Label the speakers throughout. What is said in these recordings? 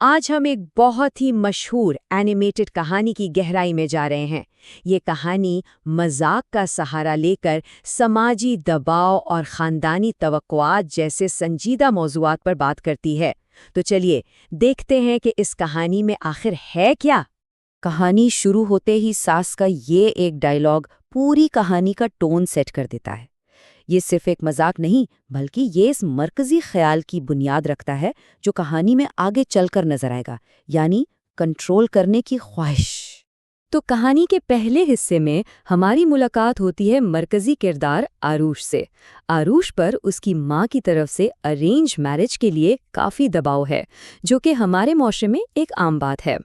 Speaker 1: आज हम एक बहुत ही मशहूर एनिमेटेड कहानी की गहराई में जा रहे हैं। ये कहानी मजाक का सहारा लेकर समाजी दबाव और ख़ानदानी तवक्कुआत जैसे संजीदा मौज़ूआत पर बात करती है। तो चलिए देखते हैं कि इस कहानी में आखिर है क्या।
Speaker 2: कहानी शुरू होते ही सास का ये एक डायलॉग पूरी कहानी का टोन सेट कर देता है। ये सिर्फ एक मजाक नहीं, बल्कि ये इस मरकजी ख्याल की बुनियाद रखता है जो कहानी में आगे चलकर नजर आएगा, यानी कंट्रोल करने की ख्वाहिश। तो कहानी के पहले हिस्से में हमारी मुलाकात होती है मरकजी किरदार आरुष से। आरुष पर उसकी माँ की तरफ से अरेंज मैरिज के लिए काफ़ी दबाव है, जो कि हमारे माशरे में एक आम बात है।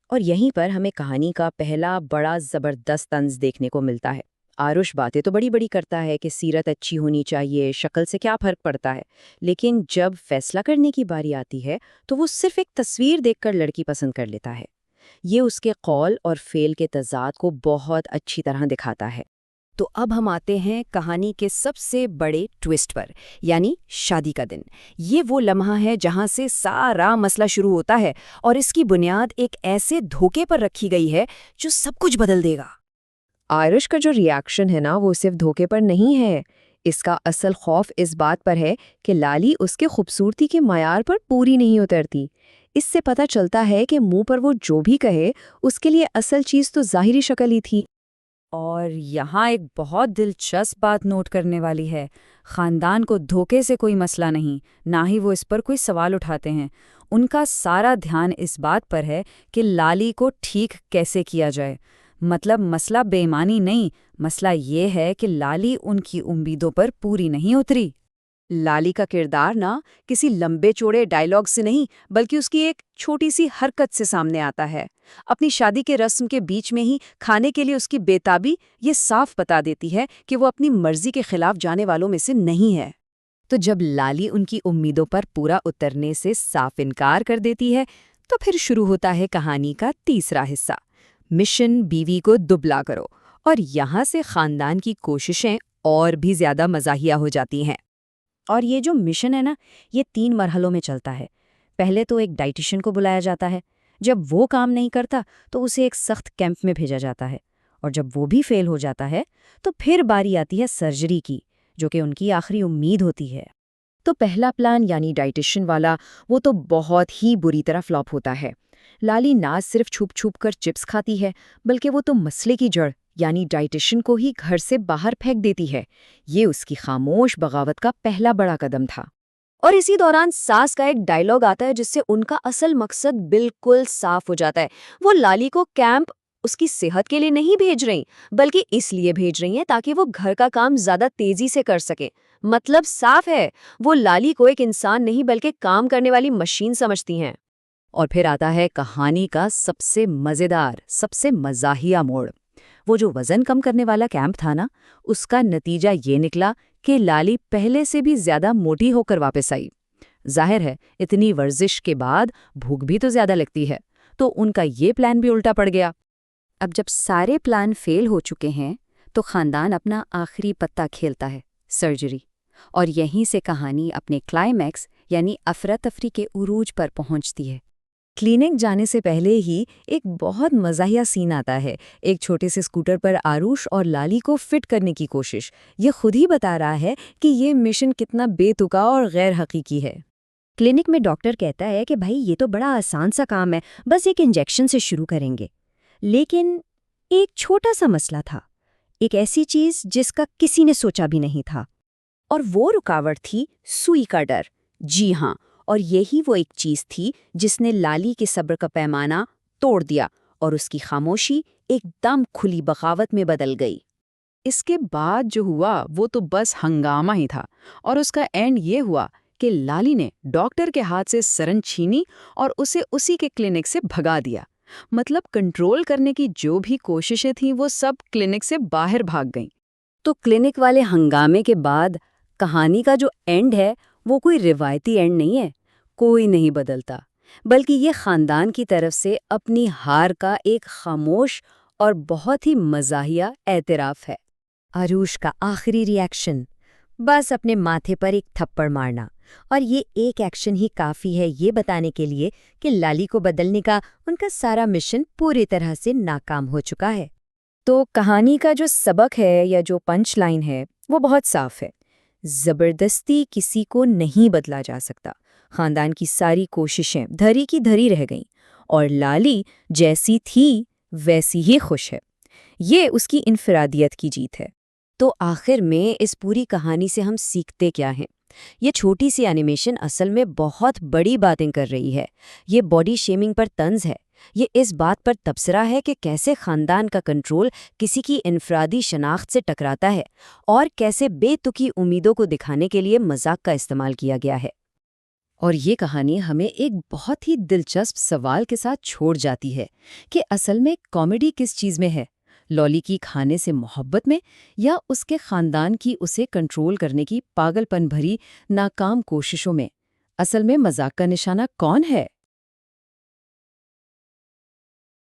Speaker 1: और यहीं पर हमें कहानी का पहला बड़ा ज़बरदस्त तंज देखने को मिलता है। आरुष बातें तो बड़ी बड़ी करता है कि सीरत अच्छी होनी चाहिए, शक्ल से क्या फ़र्क पड़ता है, लेकिन जब फैसला करने की बारी आती है तो वो सिर्फ एक तस्वीर देखकर लड़की पसंद कर लेता है। ये उसके कौल और फेल के तज़ाद को बहुत अच्छी तरह दिखाता है।
Speaker 2: तो अब हम आते हैं कहानी के सबसे बड़े ट्विस्ट पर, यानी शादी का दिन। ये वो लम्हा है जहां से सारा मसला शुरू होता है और इसकी बुनियाद एक ऐसे धोखे पर रखी गई है जो सब कुछ बदल देगा।
Speaker 1: आरुष का जो रिएक्शन है ना, वो सिर्फ धोखे पर नहीं है। इसका असल खौफ इस बात पर है कि लाली उसके खूबसूरती के मयार पर पूरी नहीं उतरती। इससे पता चलता है कि मुंह पर वो जो भी कहे, उसके लिए असल चीज़ तो ज़ाहिरी शक्ल ही थी।
Speaker 2: और यहाँ एक बहुत दिलचस्प बात नोट करने वाली है। खानदान को धोखे से कोई मसला नहीं, ना ही वो इस पर कोई सवाल उठाते हैं। उनका सारा ध्यान इस बात पर है कि लाली को ठीक कैसे किया जाए। मतलब मसला बेईमानी नहीं, मसला ये है कि लाली उनकी उम्मीदों पर पूरी नहीं उतरी।
Speaker 1: लाली का किरदार ना किसी लंबे चौड़े डायलॉग से नहीं, बल्कि उसकी एक छोटी सी हरकत से सामने आता है। अपनी शादी के रस्म के बीच में ही खाने के लिए उसकी बेताबी ये साफ बता देती है कि वो अपनी मर्जी के खिलाफ जाने वालों में से नहीं है।
Speaker 2: तो जब लाली उनकी उम्मीदों पर पूरा उतरने से साफ इनकार कर देती है, तो फिर शुरू होता है कहानी का तीसरा हिस्सा, मिशन बीवी को दुबला करो। और यहाँ से खानदान की कोशिशें और भी ज्यादा मज़ाहिया हो जाती हैं।
Speaker 1: और ये जो मिशन है ना, ये 3 मरहलों में चलता है। पहले तो एक डाइटिशियन को बुलाया जाता है। जब वो काम नहीं करता तो उसे एक सख्त कैंप में भेजा जाता है, और जब वो भी फेल हो जाता है तो फिर बारी आती है सर्जरी की, जो कि उनकी आखिरी उम्मीद होती है। तो पहला प्लान यानी डाइटिशियन वाला, वो तो बहुत ही बुरी तरह फ्लॉप होता है। लाली ना सिर्फ छुप छुप कर चिप्स खाती है, बल्कि वो तो मसले की जड़ यानी डाइटिशियन को ही घर से बाहर फेंक देती है। ये उसकी खामोश बगावत का पहला बड़ा कदम था। और इसी दौरान सास का एक डायलॉग आता है जिससे उनका असल मकसद बिल्कुल साफ हो जाता है। वो लाली को कैंप उसकी सेहत के लिए नहीं भेज रही, बल्कि इसलिए भेज रही हैं ताकि वो घर का काम ज्यादा तेजी से कर सके। मतलब साफ है, वो लाली को एक इंसान नहीं बल्कि काम करने वाली मशीन समझती हैं।
Speaker 2: और फिर आता है कहानी का सबसे मज़ेदार, सबसे मज़ाहिया मोड़। वो जो वज़न कम करने वाला कैंप था ना, उसका नतीजा ये निकला कि लाली पहले से भी ज़्यादा मोटी होकर वापस आई। जाहिर है, इतनी वर्जिश के बाद भूख भी तो ज़्यादा लगती है, तो उनका ये प्लान भी उल्टा पड़ गया। अब जब सारे प्लान फेल हो चुके हैं, तो ख़ानदान अपना आखिरी पत्ता खेलता है, सर्जरी। और यहीं से कहानी अपने क्लाइमैक्स यानी अफरा तफरी के उरूज पर पहुंचती है।
Speaker 1: क्लिनिक जाने से पहले ही एक बहुत मज़ाहिया सीन आता है। एक छोटे से स्कूटर पर आरुष और लाली को फिट करने की कोशिश। ये खुद ही बता रहा है कि ये मिशन कितना बेतुका और गैर हकीकी है। क्लिनिक में डॉक्टर कहता है कि भाई ये तो बड़ा आसान सा काम है, बस एक इंजेक्शन से शुरू करेंगे। लेकिन एक छोटा सा मसला था, एक ऐसी चीज़ जिसका किसी ने सोचा भी नहीं था। और वो रुकावट थी सुई का डर। जी हाँ, और यही वो एक चीज़ थी जिसने लाली के सब्र का पैमाना तोड़ दिया और उसकी खामोशी एकदम खुली बगावत में बदल गई।
Speaker 3: इसके बाद जो हुआ वो तो बस हंगामा ही था। और उसका एंड ये हुआ कि लाली ने डॉक्टर के हाथ से सरंज छीनी और उसे उसी के क्लिनिक से भगा दिया। मतलब कंट्रोल करने की जो भी कोशिशें थीं वो सब क्लिनिक से बाहर भाग गईं।
Speaker 2: तो क्लिनिक वाले हंगामे के बाद कहानी का जो एंड है, वो कोई रिवायती एंड नहीं है। कोई नहीं बदलता, बल्कि ये खानदान की तरफ से अपनी हार का एक खामोश और बहुत ही मज़ाहिया एतराफ़ है।
Speaker 1: आरुष का आखिरी रिएक्शन, बस अपने माथे पर एक थप्पड़ मारना। और ये एक एक्शन ही काफ़ी है ये बताने के लिए कि लाली को बदलने का उनका सारा मिशन पूरी तरह से नाकाम हो चुका है।
Speaker 2: तो कहानी का जो सबक है या जो पंच लाइन है वो बहुत साफ है। जबरदस्ती किसी को नहीं बदला जा सकता। खानदान की सारी कोशिशें धरी की धरी रह गईं और लाली जैसी थी वैसी ही खुश है। ये उसकी इनफरादियत की जीत है।
Speaker 1: तो आखिर में इस पूरी कहानी से हम सीखते क्या हैं? ये छोटी सी एनिमेशन असल में बहुत बड़ी बातें कर रही है। ये बॉडी शेमिंग पर तंज है। ये इस बात पर तबसरा है कि कैसे खानदान का कंट्रोल किसी की इनफरादी शनाख्त से टकराता है और कैसे बेतुकी उम्मीदों को दिखाने के लिए मजाक का इस्तेमाल किया गया है।
Speaker 2: और ये कहानी हमें एक बहुत ही दिलचस्प सवाल के साथ छोड़ जाती है कि असल में कॉमेडी किस चीज़ में है, लॉली की खाने से मोहब्बत में या उसके खानदान की उसे कंट्रोल करने की पागलपन भरी नाकाम कोशिशों में। असल में मजाक का निशाना कौन है?